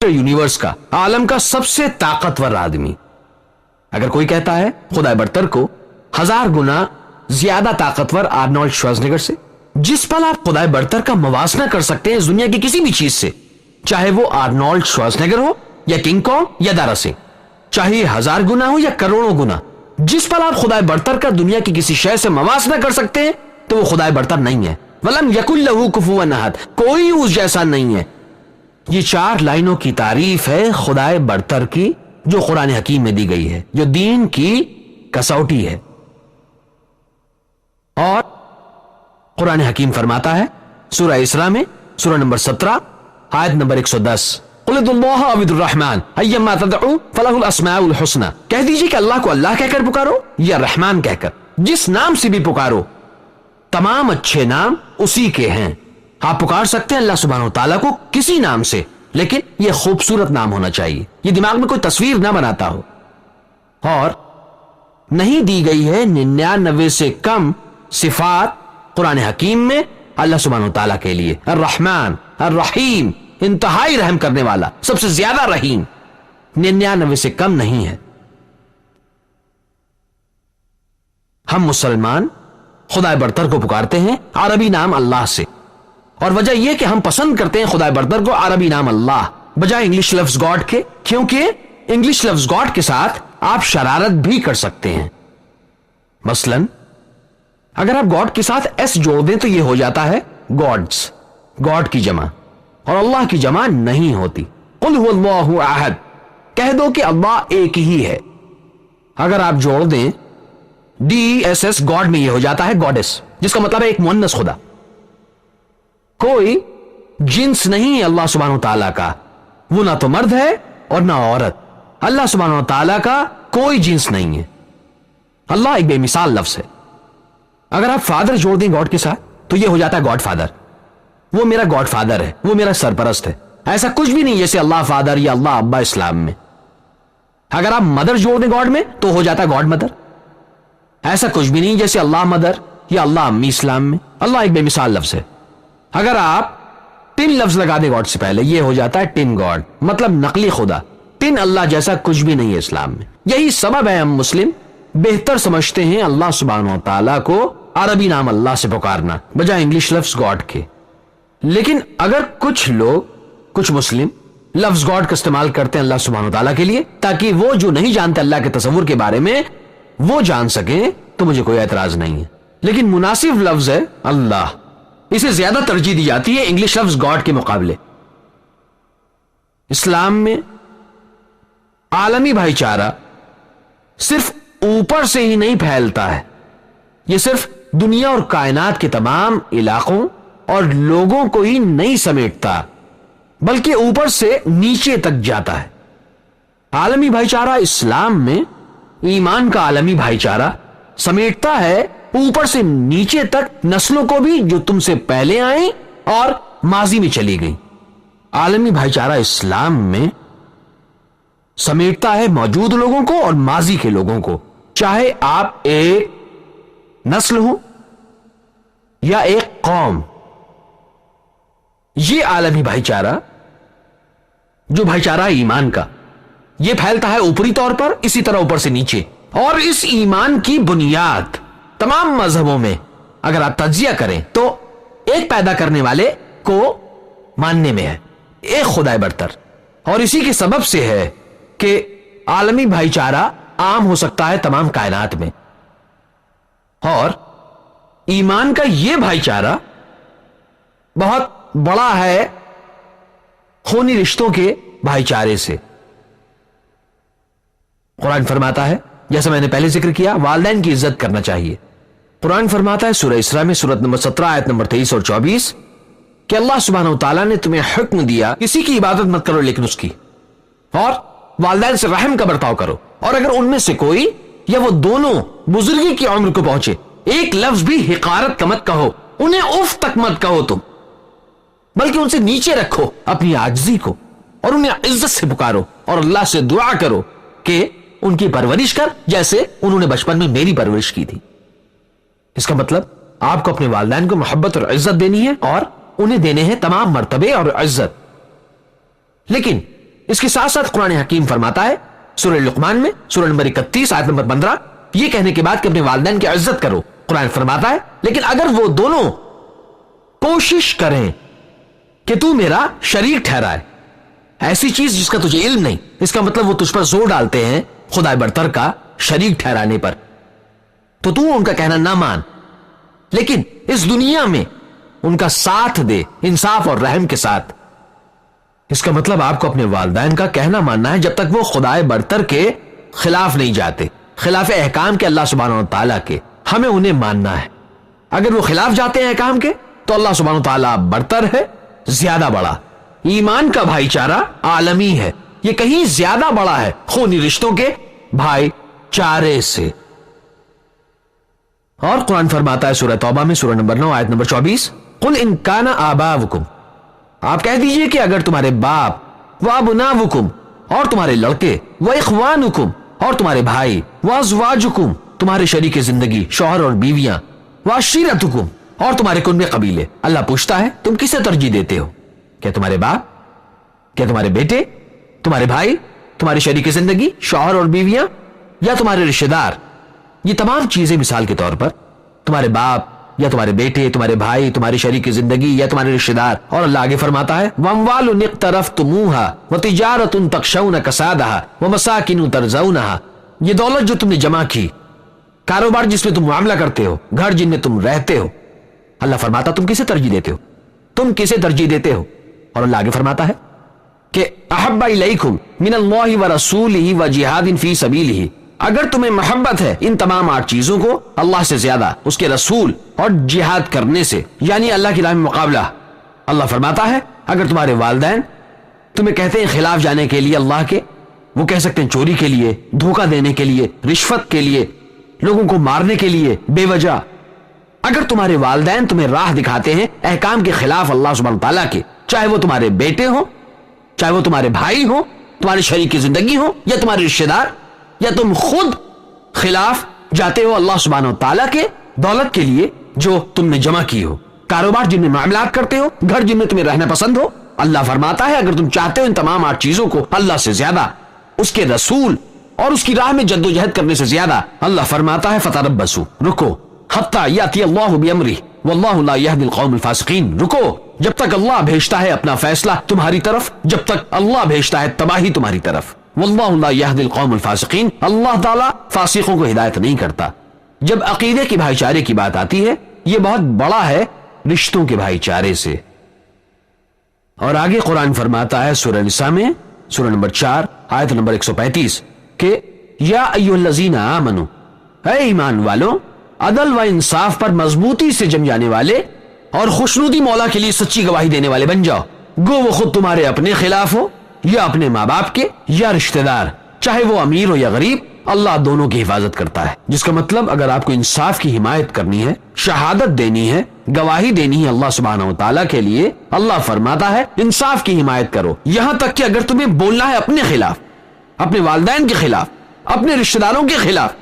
Universe کا، عالم کا سب سے طاقتور آدمی. اگر کوئی کہتا ہے خدا برتر کو 1000 گنا زیادہ طاقتور آرنولڈ شوازنگر سے، جس پل آپ خدا برتر کا موازنہ کر سکتے ہیں اس دنیا کی کسی بھی چیز سے، چاہے وہ آرنولڈ شوازنگر ہو یا کنگ کانگ یا دارا سنگھ، چاہے 1000 گنا ہو یا کروڑوں گنا، جس پل آپ خدا برتر کا دنیا کی کسی شے سے موازنہ کر سکتے ہیں تو وہ خدا برتر نہیں ہے. وَلَمْ يَكُنْ لَهُ كُفُوًا أَحَدٌ، کوئی اس جیسا نہیں ہے. یہ 4 لائنوں کی تعریف ہے خدا برتر کی جو قرآن حکیم میں دی گئی ہے، جو دین کی کسوٹی ہے. اور قرآن حکیم فرماتا ہے سورہ اسراء میں سورہ نمبر 17 آیت نمبر 110، قُلِ ادْعُوا اللَّهَ أَوِ ادْعُوا الرَّحْمَٰنَ أَيَّمَّا تَدْعُوا فَلَهُ الْأَسْمَاءُ الْحُسْنَىٰ. کہہ دیجئے کہ اللہ کو اللہ کہہ کر پکارو یا رحمان کہہ کر، جس نام سے بھی پکارو تمام اچھے نام اسی کے ہیں. آپ پکار سکتے ہیں اللہ سبحانہ وتعالیٰ کو کسی نام سے، لیکن یہ خوبصورت نام ہونا چاہیے، یہ دماغ میں کوئی تصویر نہ بناتا ہو. اور نہیں دی گئی ہے 99 سے کم صفات قرآن حکیم میں اللہ سبحانہ وتعالیٰ کے لیے. الرحمن، الرحیم، انتہائی رحم کرنے والا، سب سے زیادہ رحیم، 99 سے کم نہیں ہے. ہم مسلمان خدا برتر کو پکارتے ہیں عربی نام اللہ سے، اور وجہ یہ کہ ہم پسند کرتے ہیں خدا برتر کو عربی نام اللہ بجائے انگلش لفظ گاڈ کے، کیونکہ انگلش لفظ گاڈ کے ساتھ آپ شرارت بھی کر سکتے ہیں. مثلا اگر آپ گاڈ کے ساتھ ایس جوڑ دیں تو یہ ہو جاتا ہے گاڈز، گاڈ کی جمع، اور اللہ کی جمع نہیں ہوتی. قل هو اللہ احد، کہہ دو کہ اللہ ایک ہی ہے. اگر آپ جوڑ دیں ڈی ایس ایس گاڈ میں یہ ہو جاتا ہے گاڈس، جس کا مطلب ہے ایک مؤنث خدا. کوئی جنس نہیں ہے اللہ سبحانہ وتعالیٰ کا، وہ نہ تو مرد ہے اور نہ عورت. اللہ سبحانہ وتعالیٰ کا کوئی جنس نہیں ہے. اللہ ایک بے مثال لفظ ہے. اگر آپ فادر جوڑ دیں گاڈ کے ساتھ تو یہ ہو جاتا ہے گاڈ فادر، وہ میرا گاڈ فادر ہے، وہ میرا سرپرست ہے. ایسا کچھ بھی نہیں جیسے اللہ فادر یا اللہ ابا اسلام میں. اگر آپ مدر جوڑ دیں گاڈ میں تو ہو جاتا ہے گاڈ مدر. ایسا کچھ بھی نہیں جیسے اللہ مدر یا اللہ امی اسلام میں. اللہ ایک بے مثال لفظ ہے. اگر آپ ٹن لفظ لگا دیں گاڈ سے پہلے یہ ہو جاتا ہے ٹن گاڈ، مطلب نقلی خدا. ٹن اللہ جیسا کچھ بھی نہیں ہے اسلام میں. یہی سبب ہے ہم مسلم بہتر سمجھتے ہیں اللہ سبحانہ و تعالیٰ کو عربی نام اللہ سے پکارنا بجائے انگلش لفظ گاڈ کے. لیکن اگر کچھ لوگ، کچھ مسلم لفظ گاڈ کا استعمال کرتے ہیں اللہ سبحانہ و تعالیٰ کے لیے تاکہ وہ جو نہیں جانتے اللہ کے تصور کے بارے میں وہ جان سکیں تو مجھے کوئی اعتراض نہیں ہے. لیکن مناسب لفظ ہے اللہ، اسے زیادہ ترجیح دی جاتی ہے انگلش لفظ گاڈ کے مقابلے. اسلام میں عالمی بھائی چارہ صرف اوپر سے ہی نہیں پھیلتا ہے، یہ صرف دنیا اور کائنات کے تمام علاقوں اور لوگوں کو ہی نہیں سمیٹتا بلکہ اوپر سے نیچے تک جاتا ہے. عالمی بھائی چارہ اسلام میں ایمان کا عالمی بھائی چارہ سمیٹتا ہے اوپر سے نیچے تک نسلوں کو بھی جو تم سے پہلے آئیں اور ماضی میں چلی گئیں. عالمی بھائی چارہ اسلام میں سمیٹتا ہے موجود لوگوں کو اور ماضی کے لوگوں کو، چاہے آپ ایک نسل ہو یا ایک قوم. یہ عالمی بھائی چارہ جو بھائی چارہ ایمان کا یہ پھیلتا ہے اوپری طور پر، اسی طرح اوپر سے نیچے. اور اس ایمان کی بنیاد تمام مذہبوں میں اگر آپ تجزیہ کریں تو ایک پیدا کرنے والے کو ماننے میں ہے، ایک خدا برتر. اور اسی کے سبب سے ہے کہ عالمی بھائی چارہ عام ہو سکتا ہے تمام کائنات میں. اور ایمان کا یہ بھائی چارہ بہت بڑا ہے خونی رشتوں کے بھائی چارے سے. قرآن فرماتا ہے، جیسا میں نے پہلے ذکر کیا، والدین کی عزت کرنا چاہیے. قرآن فرماتا ہے سورہ اسراء میں سورت نمبر 17 آیت نمبر 23 اور 24 کہ اللہ سبحانہ وتعالیٰ نے تمہیں حکم دیا کسی کی عبادت مت کرو لیکن اس کی، اور والدین سے رحم کا برتاؤ کرو. اور اگر ان میں سے کوئی یا وہ دونوں بزرگی کی عمر کو پہنچے ایک لفظ بھی حقارت کا مت کہو، انہیں اف تک مت کہو تم، بلکہ ان سے نیچے رکھو اپنی عاجزی کو اور انہیں عزت سے پکارو اور اللہ سے دعا کرو کہ ان کی پرورش کر جیسے انہوں نے بچپن میں میری پرورش کی تھی. اس کا مطلب آپ کو اپنے والدین کو محبت اور عزت دینی ہے اور انہیں دینے ہیں تمام مرتبے اور عزت. لیکن اس کے ساتھ ساتھ قرآن حکیم فرماتا ہے سورہ لقمان میں سورہ نمبر 31 آیت نمبر 15 یہ کہنے کے بعد کہ اپنے والدین کی عزت کرو، قرآن فرماتا ہے لیکن اگر وہ دونوں کوشش کریں کہ تو میرا شریک ٹھہرائے ایسی چیز جس کا تجھے علم نہیں، اس کا مطلب وہ تجھ پر زور ڈالتے ہیں خدا برتر کا شریک ٹھہرانے پر، تو تو ان کا کہنا نہ مان، لیکن اس دنیا میں ان کا ساتھ دے انصاف اور رحم کے ساتھ۔ اس کا مطلب آپ کو اپنے والدین کا کہنا ماننا ہے جب تک وہ خدائے برتر کے خلاف نہیں جاتے، خلاف احکام کے اللہ سبحانہ و تعالیٰ کے، ہمیں انہیں ماننا ہے۔ اگر وہ خلاف جاتے ہیں احکام کے تو اللہ سبحانہ و تعالیٰ برتر ہے، زیادہ بڑا۔ ایمان کا بھائی چارہ عالمی ہے، یہ کہیں زیادہ بڑا ہے خونی رشتوں کے بھائی چارے سے۔ اور قرآن فرماتا ہے سورہ توبہ میں سورہ نمبر 9 آیت نمبر 24 قل ان کان آباؤکم، آپ کہہ دیجئے کہ اگر تمہارے باپ و ابناؤکم اور تمہارے لڑکے و اخوانکم اور تمہارے بھائی و ازواجکم تمہارے شریک زندگی شوہر اور بیویاں و عشیرتکم اور تمہارے کنبے قبیلے، اللہ پوچھتا ہے تم کسے ترجیح دیتے ہو؟ کیا تمہارے باپ، کیا تمہارے بیٹے، تمہارے بھائی، تمہاری شریک زندگی شوہر اور بیویاں، یا تمہارے رشتہ دار؟ یہ تمام چیزیں مثال کے طور پر تمہارے باپ یا تمہارے بیٹے، تمہارے بھائی، تمہاری شریک زندگی یا تمہارے رشتہ دار۔ اور اللہ آگے فرماتا ہے وَأَمْوَالٌ اقْتَرَفْتُمُوهَا وَتِجَارَةٌ تَخْشَوْنَ كَسَادَهَا وَمَسَاكِنُ تَرْضَوْنَهَا، یہ دولت جو تم نے جمع کی، کاروبار جس میں تم معاملہ کرتے ہو، گھر جن میں تم رہتے ہو، اللہ فرماتا تم کسے ترجیح دیتے ہو؟ تم کسے ترجیح دیتے ہو؟ اور اللہ آگے فرماتا ہے کہ احب الیکم من اللہ ورسولہ وجہاد فی سبیلہ، اگر تمہیں محبت ہے ان تمام 8 چیزوں کو اللہ سے زیادہ، اس کے رسول اور جہاد کرنے سے، یعنی اللہ کی راہ میں مقابلہ۔ اللہ فرماتا ہے اگر تمہارے والدین تمہیں کہتے ہیں خلاف جانے کے لیے اللہ کے، وہ کہہ سکتے ہیں چوری کے لیے، دھوکہ دینے کے لیے، رشوت کے لیے، لوگوں کو مارنے کے لیے بے وجہ، اگر تمہارے والدین تمہیں راہ دکھاتے ہیں احکام کے خلاف اللہ سبحانہ تعالیٰ کے، چاہے وہ تمہارے بیٹے ہوں، چاہے وہ تمہارے بھائی ہوں، تمہاری شریک زندگی ہوں، یا تمہارے رشتہ دار، یا تم خود خلاف جاتے ہو اللہ سبحانہ تعالیٰ کے دولت کے لیے جو تم نے جمع کی ہو، کاروبار جن میں معاملات کرتے ہو، گھر جن میں تمہیں رہنا پسند ہو، اللہ فرماتا ہے اگر تم چاہتے ہو ان تمام 8 چیزوں کو اللہ سے زیادہ، اس کے رسول اور اس کی راہ میں جدوجہد کرنے سے زیادہ، اللہ فرماتا ہے فتربصوا، رکو حتی یاتی اللہ بامرہ واللہ لا یہدی القوم الفاسقین، رکو جب تک اللہ بھیجتا ہے اپنا فیصلہ تمہاری طرف، جب تک اللہ بھیجتا ہے تباہی تمہاری طرف، واللہ لا یہدی القوم الفاسقین، اللہ تعالیٰ فاسقوں کو ہدایت نہیں کرتا۔ جب عقیدے کے بھائی چارے کی بات آتی ہے یہ بہت بڑا ہے رشتوں کے بھائی چارے سے۔ اور آگے قرآن فرماتا ہے سورہ نساء میں سورہ نمبر 4 آیت نمبر 135 کہ یا ایھا الذین آمنوا، اے ایمان والو، عدل و انصاف پر مضبوطی سے جم جانے والے اور خوشنودی مولا کے لیے سچی گواہی دینے والے بن جاؤ، گو وہ خود تمہارے اپنے خلاف ہو یا اپنے ماں باپ کے یا رشتہ دار، چاہے وہ امیر ہو یا غریب، اللہ دونوں کی حفاظت کرتا ہے۔ جس کا مطلب اگر آپ کو انصاف کی حمایت کرنی ہے، شہادت دینی ہے، گواہی دینی ہے اللہ سبحانہ و تعالیٰ کے لیے، اللہ فرماتا ہے انصاف کی حمایت کرو، یہاں تک کہ اگر تمہیں بولنا ہے اپنے خلاف، اپنے والدین کے خلاف، اپنے رشتہ داروں کے خلاف،